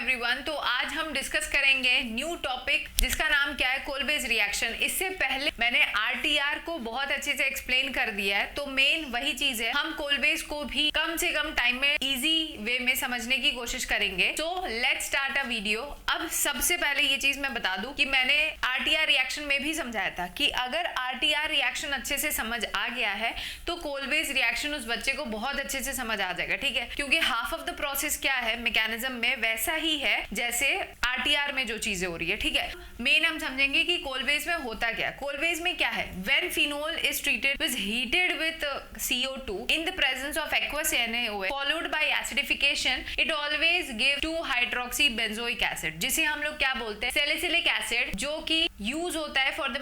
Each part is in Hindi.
एवरीवन। तो आज हम डिस्कस करेंगे न्यू टॉपिक जिसका नाम क्या है, कोलबेज रिएक्शन। इससे पहले मैंने आरटीआर को बहुत अच्छे से एक्सप्लेन कर दिया है, तो मेन वही चीज है, हम कोलबेज को भी कम से कम टाइम में इजी वे में समझने की कोशिश करेंगे। तो लेट्स स्टार्ट अ वीडियो। अब सबसे पहले ये चीज मैं बता दूं कि मैंने आरटीआर रिएक्शन में भी समझाया था कि अगर आरटीआर रिएक्शन अच्छे से समझ आ गया है तो कोलबेज रिएक्शन उस बच्चे को बहुत अच्छे से समझ आ जाएगा, ठीक है। क्योंकि हाफ ऑफ द प्रोसेस क्या है मैकेनिज्म में, वैसा ही है जैसे आरटीआर में जो चीजें हो रही है, ठीक है। मेन हम समझेंगे कि कोलबेज में होता क्या है। कोलबेज में क्या है, when phenol is treated with heated with CO2 in the presence of aqueous NaOH followed by acidification, it always give 2-hydroxybenzoic acid, जिसे हम लोग क्या बोलते हैं, सैलिसिलिक एसिड, जो कि यूज होता है for the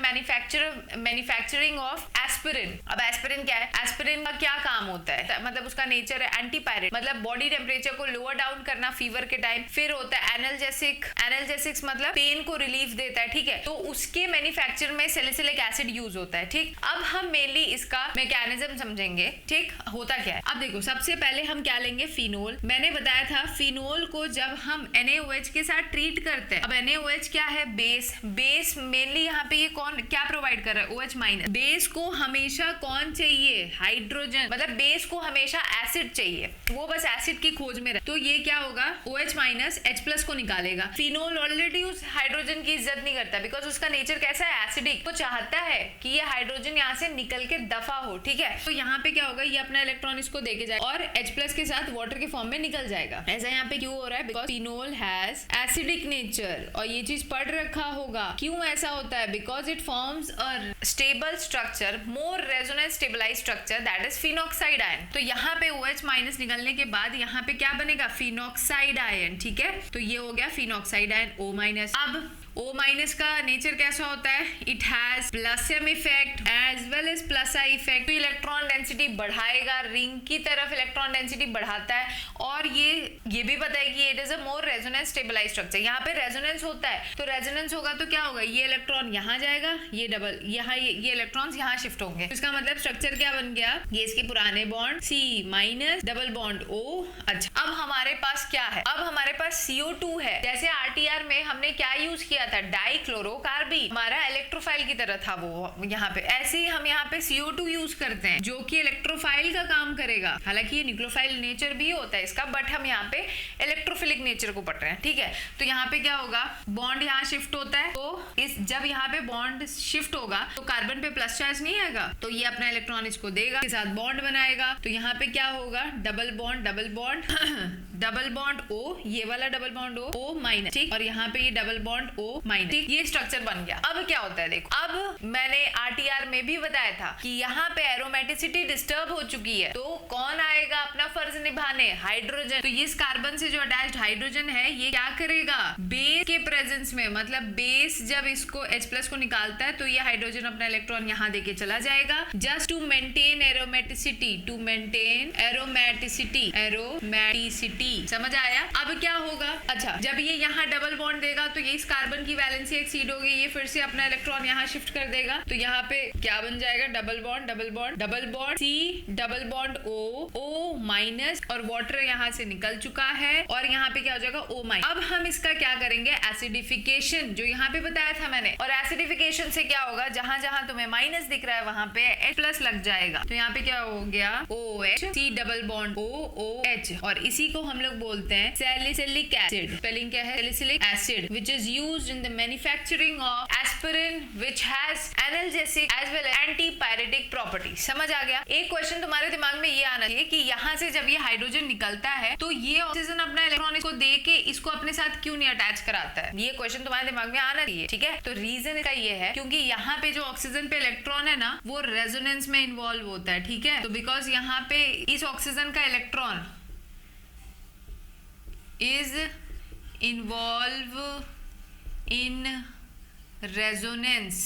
manufacturing of aspirin. अब एस्पिरिन क्या है, एस्पिरिन का क्या काम होता है, मतलब उसका नेचर है एंटीपायरेटिक, मतलब बॉडी टेम्परेचर को लोअर डाउन करना फीवर के टाइम। फिर होता है एनाल्जेसिक्स, मतलब पेन को रिलीफ देता है, ठीक है। तो उसके मैन्युफैक्चर में सैलिसिलिक एसिड यूज होता है, ठीक। अब हम मेनली इसका मैकेनिज्म समझेंगे, ठीक। होता क्या है, अब देखो, सबसे पहले हम क्या लेंगे, फिनोल। मैंने बताया था फिनोल को जब हम NaOH के साथ ट्रीट करते हैं, अब NaOH क्या है, बेस मेनली यहाँ पे ये कौन क्या प्रोवाइड कर रहा है, OH-। बेस को हमेशा कौन चाहिए, हाइड्रोजन, मतलब बेस को हमेशा एसिड चाहिए, वो बस एसिड की खोज में रहे। तो ये क्या होगा, OH- H+ को निकालेगा। फिनोल ऑलरेडी उस हाइड्रोजन की इज्जत नहीं करता, बिकॉज उसका नेचर कैसा है, एसिडिक। तो चाहता है कि ये हाइड्रोजन यहाँ से निकल के दफा हो, ठीक है। तो यहाँ पे क्या होगा, ये अपना इलेक्ट्रॉन इसको देके जाएगा और H+ के साथ वाटर के फॉर्म में निकल जाएगा। ऐसा यहाँ पे क्यों हो रहा है, because phenol has acidic nature, और ये चीज पढ़ रखा होगा। क्यों ऐसा होता है, because it forms a stable structure, more resonance stabilise structure, that is phenoxide ion. तो यहाँ पे OH- निकलने के बाद यहाँ पे क्या बनेगा, फिनॉक्साइड आयन, ठीक है। तो ये हो गया फिनॉक्साइड आयन O-। अब O- का नेचर कैसा होता है, it has plus M effect as well as plus I effect. तो इलेक्ट्रॉन डेंसिटी बढ़ाएगा, रिंग की तरफ इलेक्ट्रॉन डेंसिटी बढ़ाता है, और ये भी पता है कि it is a more resonance stabilise structure. यहाँ पे रेजोनेंस होता है, तो रेजोनेंस होगा तो क्या होगा, ये इलेक्ट्रॉन यहाँ जाएगा, ये डबल यहाँ ये इलेक्ट्रॉन्स यहाँ शिफ्ट होंगे। तो इसका मतलब स्ट्रक्चर क्या बन गया, ये इसके पुराने bond C- double bond O। अच्छा, अब हमारे पास क्या है, अब हमारे पास CO2 है। जैसे आरटीआर में हमने क्या यूज किया था, डाइक्लोरोकार्बीन, हमारा इलेक्ट्रोफाइल की तरह था वो यहाँ पे। ऐसे ही हम यहाँ पे CO2 यूज करते हैं, जो कि इलेक्ट्रोफाइल का काम करेगा। हालांकि ये न्यूक्लियोफाइल नेचर भी होता है इसका, बट हम यहाँ पे इलेक्ट्रोफिलिक नेचर को पढ़ रहे हैं, ठीक है। तो यहाँ पे क्या होगा, बॉन्ड यहाँ शिफ्ट होता है, तो जब यहाँ पे बॉन्ड शिफ्ट होगा तो कार्बन पे प्लस चार्ज नहीं आएगा, तो ये अपना इलेक्ट्रॉन इसको देगा, इसके साथ बॉन्ड बनाएगा। तो यहाँ पे क्या होगा, double bond double bond O, ये वाला डबल बॉन्ड O-, ठीक। और यहाँ पे ये डबल बॉन्ड O-, ठीक। ये स्ट्रक्चर बन गया। अब क्या होता है, देखो, अब मैंने आरटीआर में भी बताया था कि यहाँ पे एरोमेटिसिटी डिस्टर्ब हो चुकी है, तो कौन आएगा अपना फर्ज निभाने, हाइड्रोजन। तो ये इस कार्बन से जो अटैच्ड हाइड्रोजन है, ये क्या करेगा, बेस के प्रेजेंस में, मतलब बेस जब इसको H+ को निकालता है तो ये हाइड्रोजन अपना इलेक्ट्रॉन यहाँ देके चला जाएगा, just to maintain aromaticity, aromaticity. समझ आया। अब क्या होगा, अच्छा, जब ये यहाँ डबल बॉन्ड देगा तो ये इस कार्बन की वैलेंसी एक्सीड होगी, ये फिर से अपना इलेक्ट्रॉन यहाँ शिफ्ट कर देगा। तो यहाँ पे क्या बन जाएगा, double bond C double bond O- और वाटर यहाँ से निकल चुका है, और यहाँ पे क्या हो जाएगा O-। अब हम इसका क्या करेंगे, एसिडिफिकेशन, जो यहाँ पे बताया था मैंने। और एसिडिफिकेशन से क्या होगा, जहां जहां तुम्हें माइनस दिख रहा है वहां पे H+ लग जाएगा। तो यहाँ पे क्या हो गया, OH C double bond OOH, और इसी को हम लोग बोलते हैं सैलिसिलिक एसिड। स्पेलिंग क्या है, salicylic acid, which is used in the manufacturing of aspirin, which has analgesic as well as antipyretic properties। समझ आ गया। एक क्वेश्चन तुम्हारे दिमाग में ये आना चाहिए कि यहाँ से जब ये हाइड्रोजन निकलता है तो ये ऑक्सीजन अपना इलेक्ट्रॉन इसको दे के इसको अपने साथ क्यों नहीं अटैच कराता है, ये क्वेश्चन तुम्हारे दिमाग में आना चाहिए, ठीक है। तो रीजन का ये है क्योंकि यहाँ पे जो ऑक्सीजन पे इलेक्ट्रॉन है ना, वो रेजोनेंस में इन्वॉल्व होता है, ठीक है। तो बिकॉज यहाँ पे इस ऑक्सीजन का electron is involve in resonance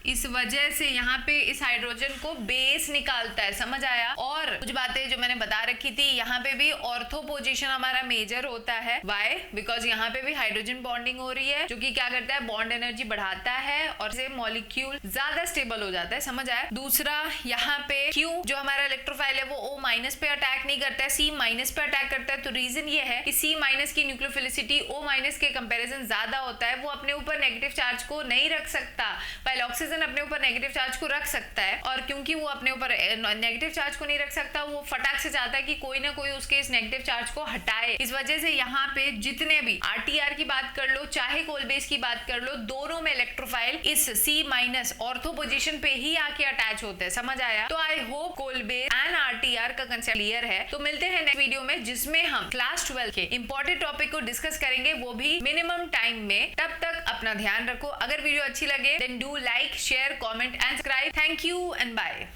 इस वजह से यहाँ पे इस हाइड्रोजन को बेस निकालता है, समझ आया। और कुछ बातें जो मैंने बता रखी थी, यहाँ पे भी ऑर्थो पोजीशन हमारा मेजर होता है। वाई? बिकॉज यहाँ पे भी हाइड्रोजन बॉन्डिंग हो रही है, जो कि क्या करता है, बॉन्ड एनर्जी बढ़ाता है और से मॉलिक्यूल ज्यादा स्टेबल हो जाता है, समझ आया। दूसरा, यहाँ पे Q जो हमारा इलेक्ट्रोफाइल है वो O- पे अटैक नहीं करता है, C- पे अटैक करता है। तो रीजन ये है कि C- की न्यूक्लियोफिलिसिटी O- के कंपैरिजन ज्यादा होता है, वो अपने ऊपर नेगेटिव चार्ज को नहीं रख सकता। पहले ऑक्सीजन अपने ऊपर नेगेटिव चार्ज को रख सकता है, और क्योंकि वो अपने ऊपर नेगेटिव चार्ज को नहीं रख सकता, वो फटाक से चाहता है कि कोई ना कोई उसके इस नेगेटिव चार्ज को हटाए। इस वजह से यहाँ पे जितने भी RTR की बात कर लो चाहे कोलबेस की बात कर लो, दोनों में इलेक्ट्रोफाइल इस C- ऑर्थो पोजीशन पे ही आके अटैच होते हैं, समझ आया। तो I hope Kolbe's and RTR का कंसेप्ट क्लियर है। तो मिलते हैं नेक्स्ट वीडियो में, जिसमें हम क्लास 12 के इंपॉर्टेंट टॉपिक को डिस्कस करेंगे, वो भी मिनिमम टाइम में। तब तक अपना ध्यान रखो। अगर वीडियो अच्छी लगे then do like, share, comment and subscribe. Thank you and bye.